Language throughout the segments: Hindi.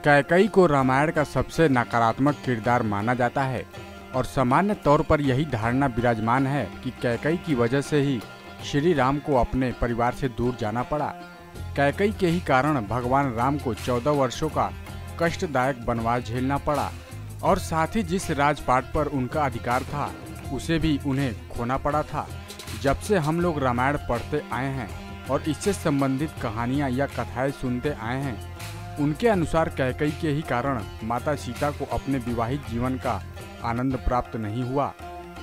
कैकेयी को रामायण का सबसे नकारात्मक किरदार माना जाता है और सामान्य तौर पर यही धारणा विराजमान है कि कैकेयी की वजह से ही श्री राम को अपने परिवार से दूर जाना पड़ा। कैकेयी के ही कारण भगवान राम को 14 वर्षों का कष्टदायक वनवास झेलना पड़ा और साथ ही जिस राजपाट पर उनका अधिकार था उसे भी उन्हें खोना पड़ा था। जब से हम लोग रामायण पढ़ते आए हैं और इससे संबंधित कहानियाँ या कथाएं सुनते आए हैं, उनके अनुसार कैकेयी के ही कारण माता सीता को अपने विवाहित जीवन का आनंद प्राप्त नहीं हुआ,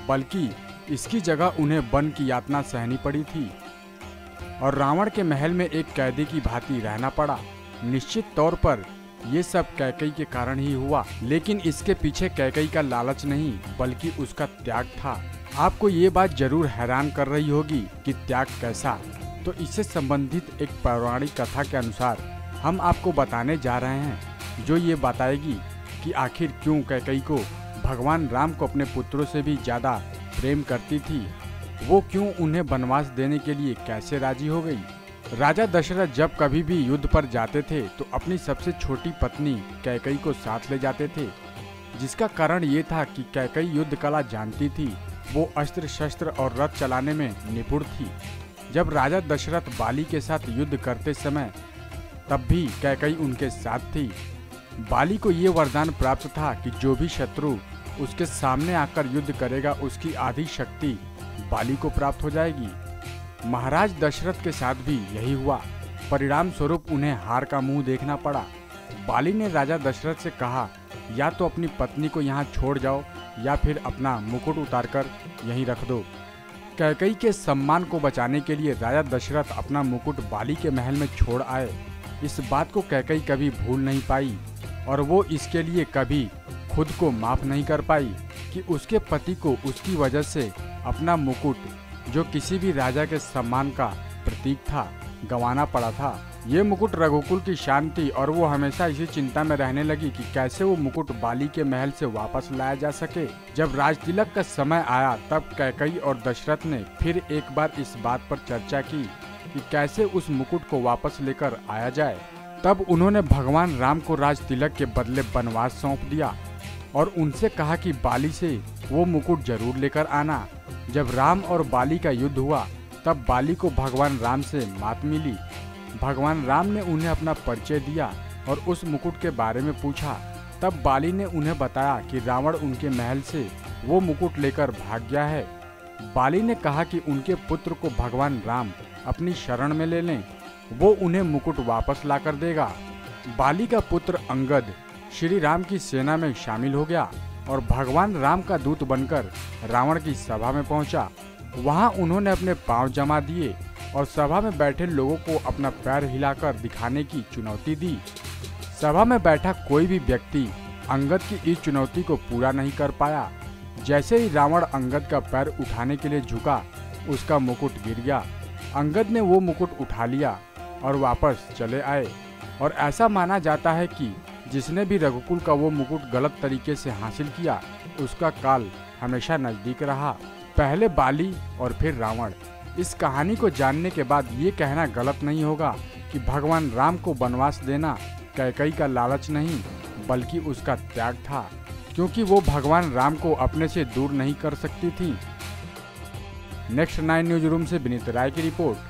बल्कि इसकी जगह उन्हें वन की यातना सहनी पड़ी थी और रावण के महल में एक कैदी की भांति रहना पड़ा। निश्चित तौर पर ये सब कैकेयी के कारण ही हुआ, लेकिन इसके पीछे कैकेयी का लालच नहीं बल्कि उसका त्याग था। आपको ये बात जरूर हैरान कर रही होगी कि त्याग कैसा, तो इससे संबंधित एक पौराणिक कथा के अनुसार हम आपको बताने जा रहे हैं, जो ये बताएगी कि आखिर क्यों कैकेयी को भगवान राम को अपने पुत्रों से भी ज़्यादा प्रेम करती थी, वो क्यों उन्हें वनवास देने के लिए कैसे राजी हो गई। राजा दशरथ जब कभी भी युद्ध पर जाते थे तो अपनी सबसे छोटी पत्नी कैकेयी को साथ ले जाते थे, जिसका कारण ये था कि कैकेयी युद्ध कला जानती थी, वो अस्त्र शस्त्र और रथ चलाने में निपुण थी। जब राजा दशरथ बाली के साथ युद्ध करते समय तब भी कैकेयी उनके साथ थी। बाली को ये वरदान प्राप्त था कि जो भी शत्रु उसके सामने आकर युद्ध करेगा उसकी आधी शक्ति बाली को प्राप्त हो जाएगी। महाराज दशरथ के साथ भी यही हुआ। परिणाम स्वरूप उन्हें हार का मुंह देखना पड़ा। बाली ने राजा दशरथ से कहा, या तो अपनी पत्नी को यहाँ छोड़ जाओ या फिर अपना मुकुट उतारकर यहीं रख दो। कैकेयी के सम्मान को बचाने के लिए राजा दशरथ अपना मुकुट बाली के महल में छोड़ आए। इस बात को कैकेयी कभी भूल नहीं पाई और वो इसके लिए कभी खुद को माफ नहीं कर पाई कि उसके पति को उसकी वजह से अपना मुकुट, जो किसी भी राजा के सम्मान का प्रतीक था, गंवाना पड़ा था। ये मुकुट रघुकुल की शान थी और वो हमेशा इसी चिंता में रहने लगी कि कैसे वो मुकुट बाली के महल से वापस लाया जा सके। जब राजतिलक का समय आया तब कैकेयी और दशरथ ने फिर एक बार इस बात पर चर्चा की कि कैसे उस मुकुट को वापस लेकर आया जाए। तब उन्होंने भगवान राम को राजतिलक के बदले वनवास सौंप दिया और उनसे कहा कि बाली से वो मुकुट जरूर लेकर आना। जब राम और बाली का युद्ध हुआ तब बाली को भगवान राम से मात मिली। भगवान राम ने उन्हें अपना परिचय दिया और उस मुकुट के बारे में पूछा। तब बाली ने उन्हें बताया कि रावण उनके महल से वो मुकुट लेकर भाग गया है। बाली ने कहा कि उनके पुत्र को भगवान राम अपनी शरण में ले लें, वो उन्हें मुकुट वापस लाकर देगा। बाली का पुत्र अंगद श्री राम की सेना में शामिल हो गया और भगवान राम का दूत बनकर रावण की सभा में पहुंचा। वहां उन्होंने अपने पांव जमा दिए और सभा में बैठे लोगों को अपना पैर हिलाकर दिखाने की चुनौती दी। सभा में बैठा कोई भी व्यक्ति अंगद की इस चुनौती को पूरा नहीं कर पाया। जैसे ही रावण अंगद का पैर उठाने के लिए झुका, उसका मुकुट गिर गया। अंगद ने वो मुकुट उठा लिया और वापस चले आए और ऐसा माना जाता है कि जिसने भी रघुकुल का वो मुकुट गलत तरीके से हासिल किया, उसका काल हमेशा नजदीक रहा। पहले बाली और फिर रावण। इस कहानी को जानने के बाद ये कहना गलत नहीं होगा कि भगवान राम को वनवास देना कैकेयी का लालच नहीं बल्कि उसका त्याग था, क्योंकि वो भगवान राम को अपने से दूर नहीं कर सकती थी। नेक्स्ट 9 न्यूज रूम से विनीत राय की रिपोर्ट।